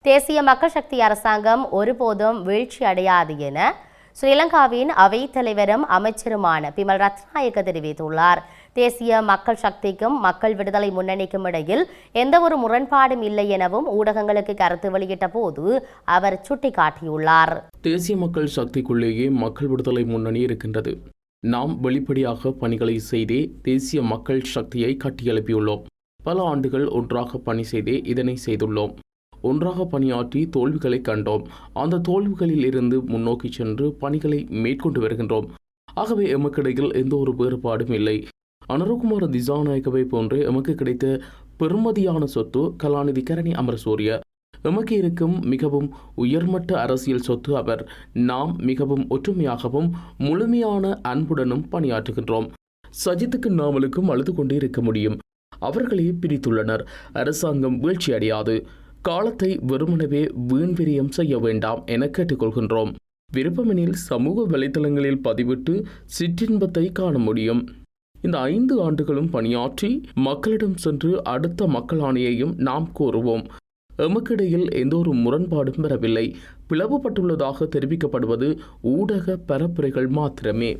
தேசிய மக்கள் சக்தி அரசாங்கம் ஒருபோதும் வீழ்ச்சி அடையாது என ஸ்ரீலங்காவின் அவைத் தலைவரும் அமைச்சருமான பிமல் ரத்நாயக்க தெரிவித்துள்ளார். தேசிய மக்கள் சக்திக்கும் மக்கள் விடுதலை முன்னணிக்கும் இடையில் எந்தவொரு முரண்பாடும் இல்லை எனவும் ஊடகங்களுக்கு கருத்து வெளியிட்ட போது அவர் சுட்டிக்காட்டியுள்ளார். தேசிய மக்கள் சக்திக்குள்ளேயே மக்கள் விடுதலை முன்னணி இருக்கின்றது. நாம் வெளிப்படையாக பணிகளை செய்தே தேசிய மக்கள் சக்தியை கட்டியெழுப்பியுள்ளோம். பல ஆண்டுகள் ஒன்றாக பணி செய்தே இதனை செய்துள்ளோம். ஒன்றாக பணியாற்றி தோல்விகளை கண்டோம். அந்த தோல்விகளில் இருந்து முன்னோக்கி சென்று பணிகளை மேற்கொண்டு வருகின்றோம். ஆகவே எமக்கிடையில் எந்த ஒரு வேறுபாடும் இல்லை. அனுரகுமார திசாநாயக்கவை போன்று எமக்கு கிடைத்த பெருமதியான சொத்து கலாநிதி கரணி அமரசூரிய. எமக்கு இருக்கும் மிகவும் உயர்மட்ட அரசியல் சொத்து அவர். நாம் மிகவும் ஒற்றுமையாகவும் முழுமையான அன்புடனும் பணியாற்றுகின்றோம். சஜித்துக்கு நாமலுக்கும் அழுது கொண்டே இருக்க முடியும். அவர்களே பிரித்துள்ளனர். அரசாங்கம் வீழ்ச்சி அடையாது. காலத்தை வெறுமனவே வீண்விரியம் செய்ய வேண்டாம் என கேட்டுக்கொள்கின்றோம். விருப்பமெனில் சமூக வலைதளங்களில் பதிவிட்டு சிற்றின்பத்தை காண முடியும். இந்த 5 ஆண்டுகளும் பணியாற்றி மக்களிடம் சென்று அடுத்த மக்கள் ஆணையையும் நாம் கோருவோம். எமக்கிடையில் எந்த ஒரு முரண்பாடும் வரவில்லை. பிளவுபட்டுள்ளதாக தெரிவிக்கப்படுவது ஊடக பரப்புரைகள் மாத்திரமே.